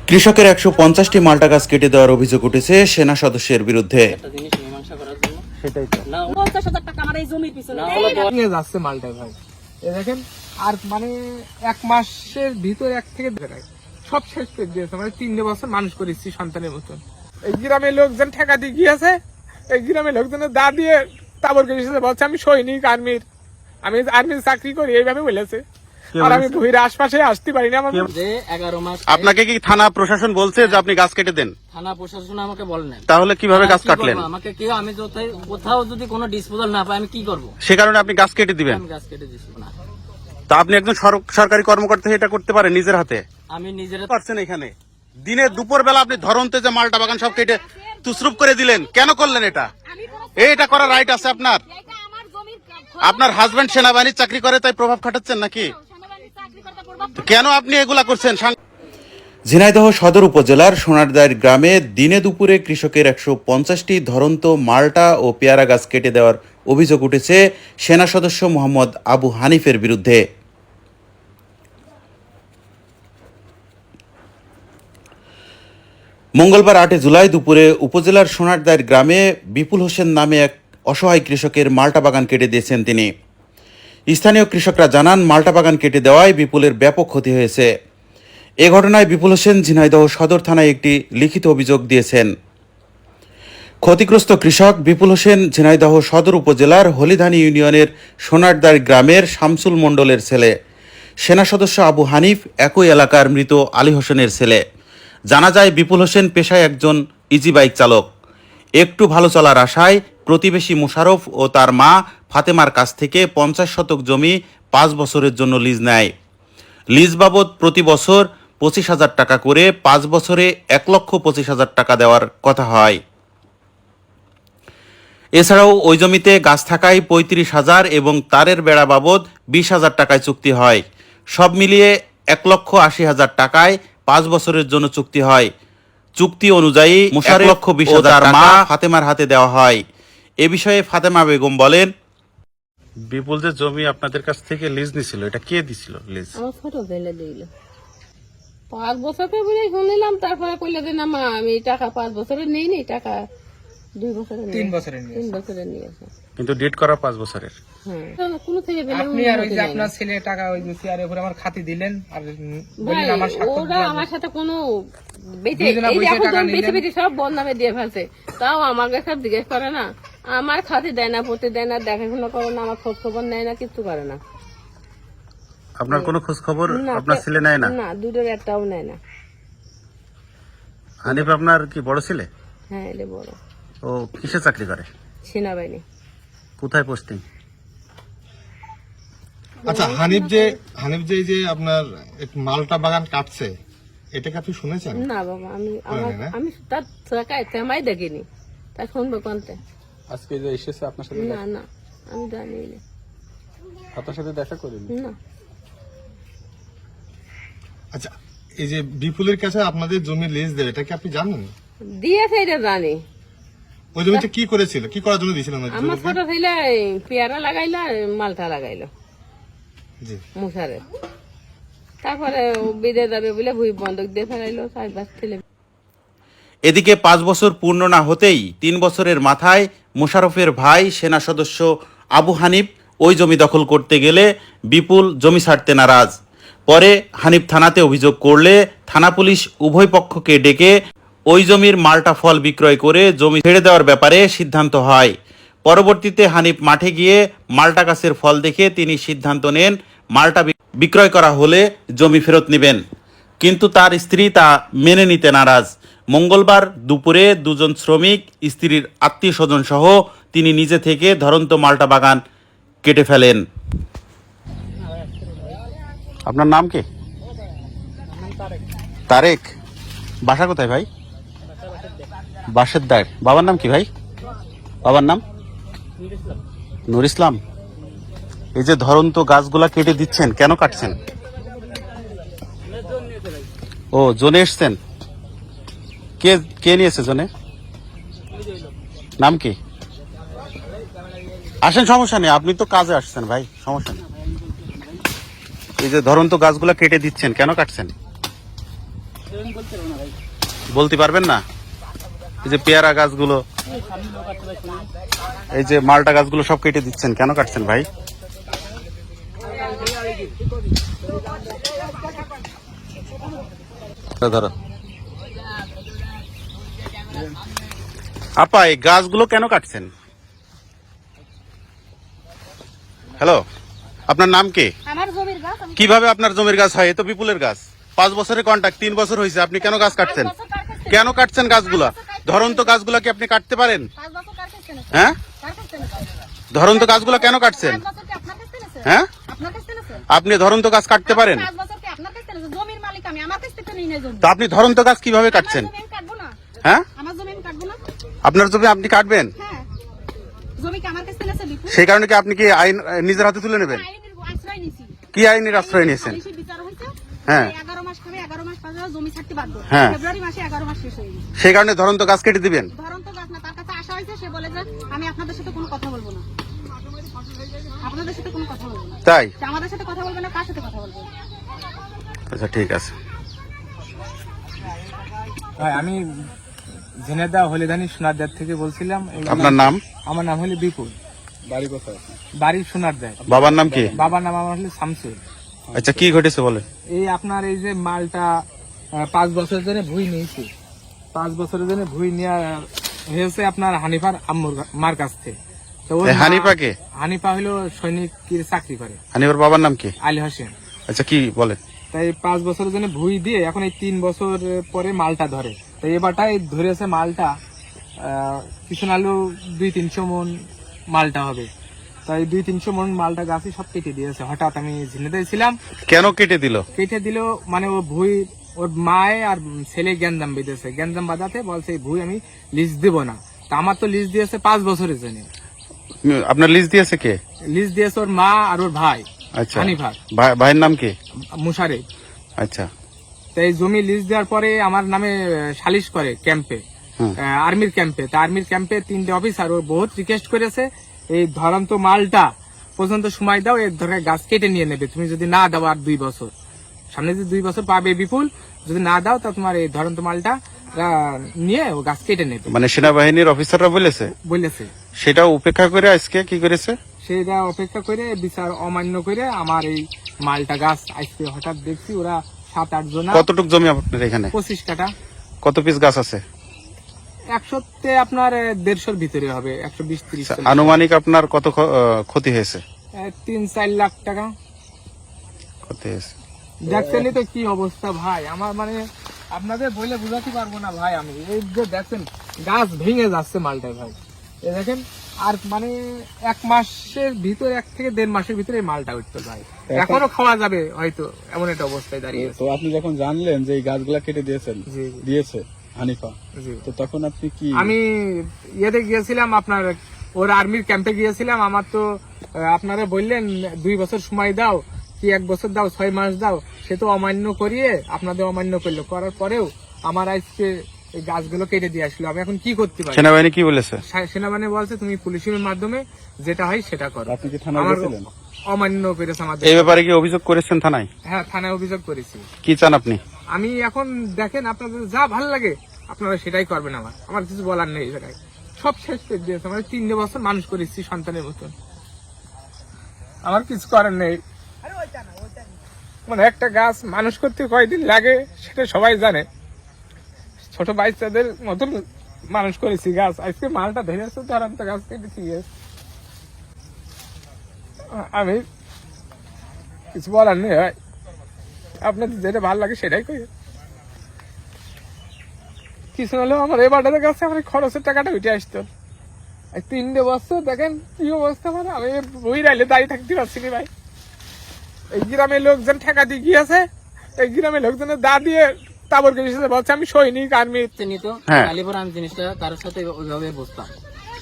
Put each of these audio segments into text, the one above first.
কৃষকের ১৫০টি মাল্টা গাছ কেটে দেওয়ার অভিযোগ উঠেছে সেনা সদস্যের বিরুদ্ধে। যাচ্ছে মালটায় ভাই, এ দেখেন আর মানে 1 মাসের ভিতর 1 থেকে 2 সব শেষ করে দিয়েছে। মানে 3 বছর মানুষ করেছি সন্তানের মতন। এই গ্রামের লোকজন ঠেকা দিয়ে গিয়েছে, এই গ্রামের লোকজনের দা দিয়ে তাবর করে বলছে আমি সৈনিক আর্মির, আমি আর্মির চাকরি করি, এইভাবে বলেছে। আর আমি ভুইয়ের আশপাশে আসতে পারি না। আমার 11 মাস আপনাকে কি থানা প্রশাসন বলছে যে আপনি গাছ কেটে দেন? থানা প্রশাসন আমাকে বলেন নাই। তাহলে কিভাবে গাছ কাটলেন? আমাকে কেউ, আমি কোথাও যদি কোনো ডিসপোজাল না পাই আমি কি করব? সে কারণে আপনি গাছ কেটে দিবেন? আমি গাছ কেটে দিছি না। তা আপনি একজন সরকারি কর্মকর্তা এটা করতে পারেন নিজের হাতে? আমি নিজের পারছেন এখানে দিনে দুপুর বেলা আপনি ধরনতে যে মালটা বাগান সব কেটে তুসরুপ করে দিলেন, কেন করলেন এটা? এটা করার রাইট আছে আপনার? আপনার হাজবেন্ড সেনাবাহিনীর চাকরি করে তাই প্রভাব খাটাচ্ছেন নাকি? কেন আপনি এগুলা করছেন? ঝিনাইদহ সদর উপজেলার সোনারদার গ্রামে দিনে দুপুরে কৃষকের ১৫০টি ধরন্ত মাল্টা ও পেয়ারা গাছ কেটে দেওয়ার অভিযোগ উঠেছে সেনা সদস্য মোহাম্মদ আবু হানিফের বিরুদ্ধে। মঙ্গলবার ৮ জুলাই দুপুরে উপজেলার সোনারদার গ্রামে বিপুল হোসেন নামে এক অসহায় কৃষকের মাল্টা বাগান কেটে দিয়েছেন তিনি। স্থানীয় কৃষকরা জানান, মাল্টা বাগান কেটে দেওয়ায় বিপুলের ব্যাপক ক্ষতি হয়েছে। এ ঘটনায় বিপুল হোসেন ঝিনাইদহ সদর থানায় একটি লিখিত অভিযোগ দিয়েছেন। ক্ষতিগ্রস্ত কৃষক বিপুল হোসেন ঝিনাইদহ সদর উপজেলার হলিধানী ইউনিয়নের সোনারদার গ্রামের শামসুল মণ্ডলের ছেলে। সেনা সদস্য আবু হানিফ একই এলাকার মৃত আলী হোসেনের ছেলে। জানা যায়, বিপুল হোসেন পেশায় একজন ইজি বাইক চালক। একটু ভালো চলার আশায় প্রতিবেশী মোশারফ ও তার মা ফাতেমার কাছ থেকে ৫০ শতক জমি ৫ বছরের জন্য লিজ নেয়। লিজ বাবদ প্রতি বছর ২৫,০০০ টাকা করে ৫ বছরে ১,২৫,০০০ টাকা দেওয়ার কথা হয়। এছাড়াও ওই জমিতে গাছ থাকায় ৩৫,০০০ এবং তারের বেড়া বাবদ ২০,০০০ টাকায় চুক্তি হয়। সব মিলিয়ে ১,৮০,০০০ টাকায় ৫ বছরের জন্য চুক্তি হয়। চুক্তি অনুযায়ী মোশারফ ১,২০,০০০ মা ফাতেমার হাতে দেওয়া হয়। এ বিষয়ে ফাতেমা বেগম বলেন, বিপুল যে জমি আপনাদের কাছ থেকে লিজ নিছিল, এটা কে দিছিল লিজ? আমার ছোট ছেলে দিল। 5 বছর বলে শুনলাম, তারপরে কইলে যে না মা আমি টাকা 5 বছরের নেই নি, টাকা 2 বছরের 3 বছরের নিয়ে 3 বছরের নিয়েছে। কিন্তু ডেট করা 5 বছরের। হ্যাঁ, কোনো থেকে পেলে আপনি আর ওই যে আপনার ছেলে টাকা ওই চেয়ারের উপরে আমার খাতি দিলেন আর বললেন আমার স্বাক্ষর ওরা আমার সাথে কোনো বেঁচে এই যে এখন বেশি সব বদনামে দিয়ে ফেলছে। তাও আমাকে সব জিজ্ঞেস করে না, আমার খাতি দেয় না, পড়তে দেয় না, দেখাশোনা করে না, আমার খোঁজ খবর নেয় না, কিছু করে না। আপনার কোনো খোঁজ খবর আপনার ছেলে নেয় না? না, দুটোর একটাও নেয় না। হানিফ আপনার কি বড় ছেলে? হ্যাঁ, এলে বড়। ও কিসে চাকরি করে? সেনাবাহিনী। কোথায় পোস্টিং? আচ্ছা, হানিফ যে এই যে আপনার মালটা বাগান কাটছে, এটা কি আপনি শুনেছেন? না বাবা, আমি তার তেমাই দেখিনি, তা শুনবো কোনতে। আজকে যে এসেছে আপনার সাথে? না না, আমি জানি না, আপনার সাথে দেখা করিনি। না। আচ্ছা, এই যে বিপুলের কাছে আপনাদের জমি লিজ দেবে, এটা কি আপনি জানেন? দিয়েছে এটা জানি। ওই জমিটা কি করেছিল, কি করার জন্য দিয়েছিলেন? আমার ছোট ছেলে পেয়ারা লাগাইলো আর মালটা লাগাইলো জি, মুসারে। তারপরে বিদে যাবে বলে ভুই বন্ধক দিয়ে ফেলাইলো 4-5 ছেলে। এদিকে 5 বছর পূর্ণ না হতেই 3 বছরের মাথায় মোশারফের ভাই সেনা সদস্য আবু হানিফ ওই জমি দখল করতে গেলে বিপুল জমি ছাড়তে নারাজ। পরে হানিফ থানাতে অভিযোগ করলে থানা পুলিশ উভয় পক্ষকে ডেকে ওই জমির মাল্টা ফল বিক্রয় করে জমি ছেড়ে দেওয়ার ব্যাপারে সিদ্ধান্ত হয়। পরবর্তীতে হানিফ মাঠে গিয়ে মাল্টা গাছের ফল দেখে তিনি সিদ্ধান্ত নেন মাল্টা বিক্রয় করা হলে জমি ফেরত নেবেন, কিন্তু তার স্ত্রী তা মেনে নিতে নারাজ। মঙ্গলবার দুপুরে 2 জন শ্রমিক, স্ত্রীর আত্মীয় স্বজন সহ তিনি নিজে থেকে ধরন্ত মাল্টা বাগান কেটে ফেলেন। আপনার নাম কি? তারেক। বাসা কোথায় ভাই? বাসেরদার। বাবার নাম কি ভাই? বাবার নাম নূর ইসলাম। এই যে ধরন্ত গাছগুলা কেটে দিচ্ছেন, কেন কাটছেন? ও, জোনে এসছেন? কে নিয়েছে জোনে? নাম কি? আসেন, সমস্যা নেই, আপনি তো কাজে আসছেন ভাই, সমস্যা নেই। এই যে ধরন্ত গাছগুলা কেটে দিচ্ছেন, কেন কাটছেন? সেরকম বলতে পারবো না ভাই। বলতে পারবেন না? এই যে পেয়ারা গাছগুলো, এই সামনে লোক আছে ভাই, শুনুন। এই যে মালটা গাছগুলো সব কেটে দিচ্ছেন, কেন কাটছেন ভাই? ধরো আপা, এই গাছগুলো কেন কাটছেন? হ্যালো, আপনার নাম কি? আমার জমির গাছ আমি কিভাবে আপনার জমির গাছ হয়? এ তো বিপুলের গাছ। 5 বছরের কন্ট্রাক্ট, 3 বছর হয়েছে, আপনি কেন গাছ কাটছেন? কেন কাটছেন গাছগুলা? ধরন্ত গাছগুলা কি আপনি কাটতে পারেন? 5 বছর কার কাছে নেছে? হ্যাঁ, কার কাছে নেছে? ধরন্ত গাছগুলা কেন কাটছেন? 5 বছর কি আপনার কাছে নেছে? হ্যাঁ, আপনার কাছে নেছে? আপনি ধরন্ত গাছ কাটতে পারেন? 5 বছর কি আপনার কাছে নেছে? জমির মালিক আমি, আমার কাছ থেকে নিয়ে নেই জমি। তো আপনি ধরন্ত গাছ কিভাবে কাটছেন? আমার জমি আমি কাটবো না। হ্যাঁ, আমার জমি আমি কাটবো না। আপনার জমি আপনি কাটবেন? হ্যাঁ, জমি কি আমার কাছে নেছে বিপুল? সেই কারণে কি আপনি কি আইন নিজের হাতে তুলে নেবেন? আইনের আশ্রয় নিছি। কি আইনের আশ্রয় নিয়েছেন? পুলিশের বিচার হইছে। হ্যাঁ। 11 মাস খাবে, 11 মাস পরে জমি ছাড়তে বাধ্য। হ্যাঁ। ফেব্রুয়ারি মাসে 11 মাস শেষ হয়ে গেছে। সেই কারণে ধরন্ত গাছ কেটে দিবেন? ধরন্ত গাছ না, তার কাছে আসা হয়েছে, সে বলে যে আমি আপনাদের সাথে কোনো কথা বলবো না। আপনাদের সাথে কোনো কথা বলবো না। তাই? সে আমাদের সাথে কথা বলবে না, কার সাথে কথা বলবে? আচ্ছা, ঠিক আছে। ভাই আমি ঝিনাইদহ হলিদানি সোনারদার থেকে বলছিলাম। আপনার নাম? আমার নাম হলো বিপুল, বাড়ি কোথায়? বাড়ি সোনারদার। বাবার নাম কি? বাবার নাম আমার হলো শামসুল। আচ্ছা, কি ঘটেছে বলে? এই আপনার এই যে মালটা 5 বছরের জন্য ভুই নিয়েছি। 5 বছরের জন্য ভুই নেওয়া হয়েছে আপনার হানিফার আম্মুর মার কাছ থেকে। তো ওর এই মা- হানিফা কে? হানিফা হলো সৈনিকের চাকরি করে, হানিফার বাবার নাম কি? আলী হোসেন। আচ্ছা, কি বলে? তাই 5 বছরের জন্য ভুই দিয়ে এখন এই 3 বছর পরে মালটা ধরে। তাই এবারটাই ধরেছে মালটা কিছু নালু 200-300 মন মালটা হবে। তাই 200-300 মন মালটা গাছে সব কেটে দিয়েছে। হঠাৎ আমি ঝিনাইদহে ছিলাম, কেন কেটে দিল? কেটে দিল মানে ও ভুই, ওর মায়ে আর ছেলে গ্যাঞ্জাম বেঁধেছে। গ্যাঞ্জাম বাঁধাতে বলছে এই ভুই আমি লিজ দিব না। তা আমার তো লিজ দিয়েছে 5 বছরের জন্য। আপনার লিজ দিয়েছে কে? লিজ দিয়েছে ওর মা আর ওর ভাই আচ্ছা, হানিফার, ভাইয়ের নাম কি? মুশারে। আচ্ছা, তাই জমি লিজ দেওয়ার পরে আমার নামে সালিশ করে ক্যাম্পে, হুম। আর্মির ক্যাম্পে। তা আর্মির ক্যাম্পে 3টে অফিসার ও বহুত রিকোয়েস্ট করেছে এই ধরন্ত মালটা পর্যন্ত সময় দাও, এর ধরে গাছ কেটে নিয়ে নেবে তুমি যদি না দাও। আর 2 বছর সামনে যে 2 বছর পাবে বিপুল, যদি না দাও তা তোমার এই ধরন্ত মালটা নিয়ে ও গাছ কেটে নেবে মানে সেনাবাহিনীর অফিসাররা বলেছে? বলেছে। সেটা উপেক্ষা করে আজকে কি করেছে? সেটা অপেক্ষা করে বিচার অমান্য করে আমার এই মালটা গাছ আজকে হঠাৎ দেখছি ওরা 7-8 জন, কতটুক জমি আপনার এখানে? 25 কাঠা। কত পিস গাছ আছে? 100-তে আপনার 150-র ভিতরে হবে, 120-30। আনুমানিক আপনার কত ক্ষতি হয়েছে? 3-4 লাখ টাকা। ক্ষতি হয়েছে। দেখছেনই তো কি অবস্থা ভাই আমার, মানে আপনাদের বলে বোঝাতে পারবো না ভাই। আমি এই যে দেখছেন গাছ ভেঙে যাচ্ছে মালটায় ভাই, এই দেখেন। আর মানে 1 মাসের ভিতরে, 1 থেকে 1.5 মাসের ভিতরে এই মালটা উঠতো ভাই, এখনো খাওয়া যাবে হয়তো, এমন একটা অবস্থায় দাঁড়িয়ে তো আপনি যখন জানলেন যে এই গাছগুলা কেটে দিয়েছেন, জি দিয়েছে হানিফা, জি। তো তখন আপনি কি? আমি ইয়েতে গিয়েছিলাম আপনার ওর আর্মির ক্যাম্পে গিয়েছিলাম। আমার তো আপনারা বললেন 2 বছর সময় দাও, কি 1 বছর দাও, 6 মাস দাও। সে তো অমান্য করিয়ে আপনাদের অমান্য করলো, করার পরেও আমার আজকে এই গাছগুলো কেটে দিয়ে আসলো। আমি এখন কি করতে পারি? সেনাবাহিনী কি বলেছে? সেনাবাহিনী বলছে তুমি পুলিশের মাধ্যমে যেটা হয় সেটা করো। আপনি কি থানায় আমার গেছিলেন? অমান্য করেছে আমাদের। এই ব্যাপারে কি অভিযোগ করেছেন থানায়? হ্যাঁ, থানায় অভিযোগ করেছি। কি চান আপনি? আমি এখন দেখেন আপনাদের যা ভালো লাগে আপনারা সেটাই করবেন। আমার কিছু বলার নেই। সেটাই সব শেষ করে দিয়েছে। মানে 3 বছর মানুষ করেছি সন্তানের মতন, আমার কিছু করার নেই। মানে একটা গাছ মানুষ করতে কয়দিন লাগে সেটা সবাই জানে। ছোট বাচ্চাদের মতন মানুষ করেছি গাছ। আজকে মালটা ধরেছে ধরন্ত গাছ কেটেছি। আমি কিছু বলার নেই ভাই, আপনাদের যেটা ভালো লাগে সেটাই করি। কিছু হলেও আমার এই বাটাদের কাছে আমার খরচের টাকাটা উঠে আসতো। 3 বছর দেখেন কি অবস্থা। মানে আমি বই রাইলে দাঁড়িয়ে থাকতে পারছি না ভাই। এই গ্রামের লোকজন ঠেকা দিয়ে গিয়েছে, এই গ্রামের লোকজনের দা দিয়ে তাবর গেছে, বলছে আমি সৈনিক আর্মি। নিত হ্যাঁ। তাহলে পরে আমি জিনিসটা কারোর সাথে ওইভাবে বসতাম,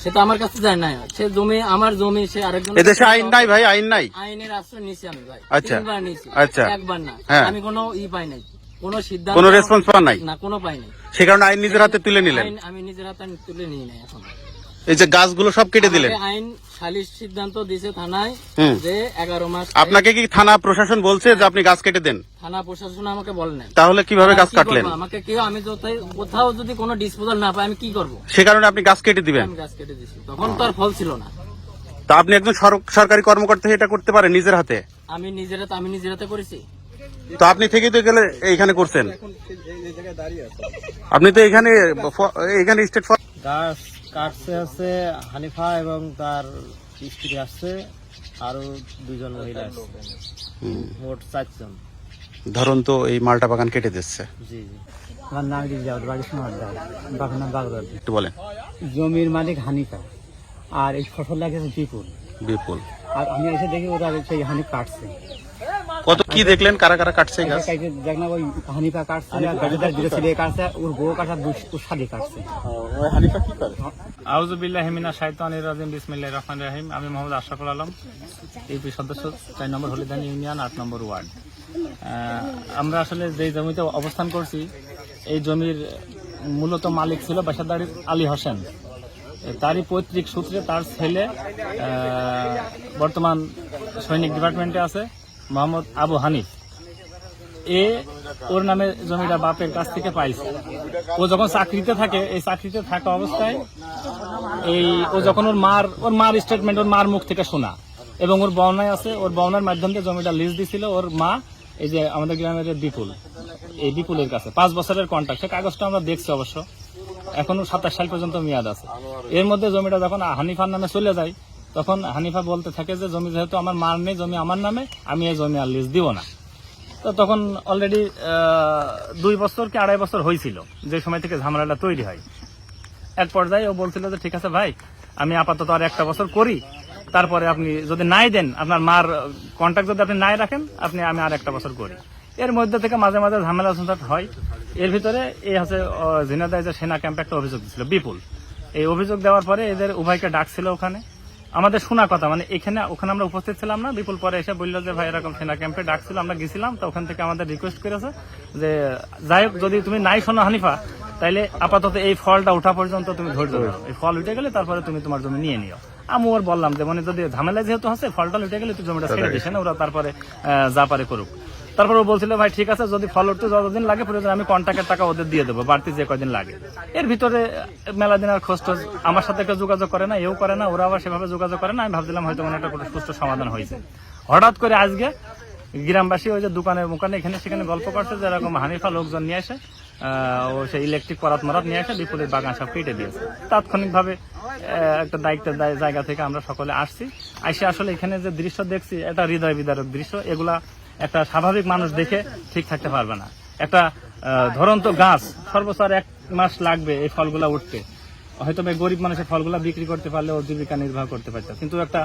সে তো আমার কাছে যায় না। সে জমি আমার জমি, সে আরেকজন। এদেশে আইন নাই ভাই, আইন নাই। আইনের আশ্রয় নিছি আমি ভাই, আচ্ছা। 3 বার নিছি, আচ্ছা। 1 বার না। হ্যাঁ। আমি কোনো পাই নাই, কোনো সিদ্ধান্ত, কোনো রেসপন্স পান নাই? না, কোনো পাই নাই। সে কারণে আইন নিজের হাতে তুলে নিলেন। আমি নিজের হাতে তুলে নিই নাই এখন। এই যে গাছগুলো সব কেটে দিলেন, আমাকে আইন সালিশ সিদ্ধান্ত দিয়েছে থানায় হুম। যে 11 মাস আপনাকে কি থানা প্রশাসন বলছে যে আপনি গাছ কেটে দেন? থানা প্রশাসন আমাকে বলে নাই। তাহলে কিভাবে গাছ কি কাটলেন? করবো? আমাকে কেউ আমি কোথাও যদি কোনো ডিসপোজাল না পাই আমি কি করবো? সে কারণে আপনি গাছ কেটে দিবেন? আমি গাছ কেটে দিছি, তখন তো আর ফল ছিল না। তা আপনি একজন সরকারি কর্মকর্তা এটা করতে পারেন নিজের হাতে? আমি নিজের হাতে করেছি। তো আপনি থেকেই তো গেলে এইখানে করছেন, আপনি তো এখানে স্টেট গাছ কাটছে আছে হানিফা এবং তার স্ত্রী আসছে, আরো 2 জন মহিলা আসছে, মোট 4 জন। ধরুন তো এই মালটা বাগান কেটে দিচ্ছে, জি জি। আমার নাম রিজাউল, বাড়ি সোনারদা, বাগান নাম বাগদাদ। একটু বলেন। জমির মালিক হানিফা, আর এই ফসল লাগিয়েছে বিপুল। বিপুল। আর আমি এসে দেখি ওরা সেই হানিফা কাটছে। কত কি দেখলেন, কারা কারা কাটছে গাছ? দেখ না, ওই হানিফা কাটছে, আর গাড়িদার দুটো ছেলে কাটছে, ওর বউ কাটছে, ওর শালি কাটছে। ওই হানিফা কি করে? আউযুবিল্লাহি মিনাশ শাইতানির রাজিম, বিসমিল্লাহির রহমানির রহিম। আমি মোহাম্মদ আশরাফুল আলম, ইউপি সদস্য, 4 নম্বর হলিদানি ইউনিয়ন, 8 নম্বর ওয়ার্ড। আমরা আসলে যে জমিতে অবস্থান করছি, এই জমির মূলত মালিক ছিল বাসাদারি আলী হোসেন। তারই পৈতৃক সূত্রে তার ছেলে বর্তমান সৈনিক ডিপার্টমেন্টে আছে, মোহাম্মদ আবু হানিফ। ওর নামে জমিটা বাপের কাছ থেকে পাইছে। ও যখন চাকরিতে থাকে, এই চাকরিতে থাকা অবস্থায় ও যখন ওর মার স্টেটমেন্ট, ওর মার মুখ থেকে শোনা, এবং ওর বর্ণায় আছে, ওর বর্ণার মাধ্যমে জমিটা লিজ দিছিল ওর মা, এই যে আমাদের গ্রামের বিপুল, এই বিপুলের কাছে 5 বছরের কন্ট্রাক্ট। সে কাগজটা আমরা দেখছি অবশ্য, এখনো 27 সাল পর্যন্ত মেয়াদ আছে। এর মধ্যে জমিটা যখন হানিফার নামে চলে যায়, তখন হানিফা বলতে থাকে যে জমি যেহেতু আমার মার নেই, জমি আমার নামে, আমি এই জমি আর লিজ দিব না। তো তখন অলরেডি 2 বছর কি 2.5 বছর হয়েছিল যে সময় থেকে ঝামেলাটা তৈরি হয়। এক পর্যায়ে ও বলছিল যে ঠিক আছে ভাই, আমি আপাতত আর 1 বছর করি, তারপরে আপনি যদি নাই দেন, আপনার মার কন্ট্রাক্ট যদি আপনি নাই রাখেন, আমি আর 1 বছর করি। এর মধ্যে থেকে মাঝে মাঝে ঝামেলা ঝঞ্ঝাট হয়। এর ভিতরে এই হচ্ছে ঝিনাইদহ যে সেনা ক্যাম্পে একটা অভিযোগ দিয়েছিল বিপুল। এই অভিযোগ দেওয়ার পরে এদের উভয়কে ডাকছিল ওখানে। আমাদের শোনা কথা, মানে ওখানে আমরা উপস্থিত ছিলাম না। বিপুল পরে এসে বললো যে ভাই এরকম সেনা ক্যাম্পে ডাকছিল, আমরা গেছিলাম। তো ওখান থেকে আমাদের রিকোয়েস্ট করেছে যে যাই হোক, যদি তুমি নাই শোনো হানিফা, তাইলে আপাতত এই ফলটা ওঠা পর্যন্ত তুমি ধৈর্য ধরো, এই ফল উঠে গেলে তারপরে তুমি তোমার জমি নিয়ে নিও। আমি ওর বললাম যে মানে যদি ঝামেলা যেহেতু হচ্ছে, ফলটা উঠে গেলে তুই জমিটা ছেড়ে দিস না, ওরা তারপরে যা পারে করুক। তারপর ও বলছিল ভাই ঠিক আছে, যদি ফল উঠতে যতদিন লাগে প্রয়োজন আমি কন্ট্রাক্টের টাকা ওদের দিয়ে দেবো, বাড়তি যে কয়দিন লাগে। এর ভিতরে মেলা দিন আর খোঁজ টোজ আমার সাথে কেউ যোগাযোগ করে না, এও করে না, ওরা আবার সেভাবে যোগাযোগ করে না। আমি ভাবছিলাম হয়তো মানে একটা সুষ্ঠু সমাধান হয়েছে। হঠাৎ করে আজকে গ্রামবাসী ওই যে দোকানের মুখানে এখানে সেখানে গল্প করছে যে এরকম হানিফা লোকজন নিয়ে আসে, ও সেই ইলেকট্রিক করাত মরাত নিয়ে আসে বিপুলের বাগান সব কেটে দিয়েছে। তাৎক্ষণিকভাবে একটা দায়িত্বের জায়গা থেকে আমরা সকলে আসছি। আসলে এখানে যে দৃশ্য দেখছি, এটা হৃদয় বিদারক দৃশ্য। এগুলা একটা স্বাভাবিক মানুষ দেখে ঠিক থাকতে পারবে না। একটা ধরন্ত গাছ সর্বোচ্চ 1 মাস লাগবে এই ফলগুলা উঠতে। হয়তো গরিব মানুষের ফলগুলা বিক্রি করতে পারলে ওর জীবিকা নির্বাহ করতে পারত, কিন্তু একটা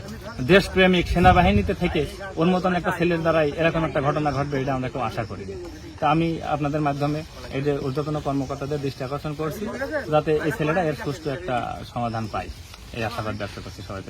দেশপ্রেমিক সেনাবাহিনীতে থেকে ওর মতন একটা ছেলের দ্বারাই এরকম একটা ঘটনা ঘটবে, এটা আমরা কেউ আশা করিনি। তা আমি আপনাদের মাধ্যমে এই যে ঊর্ধ্বতন কর্মকর্তাদের দৃষ্টি আকর্ষণ করছি, যাতে এই ছেলেটা এর সুষ্ঠু একটা সমাধান পায়, এই আশাবাদ ব্যক্ত করছি সবাইকে।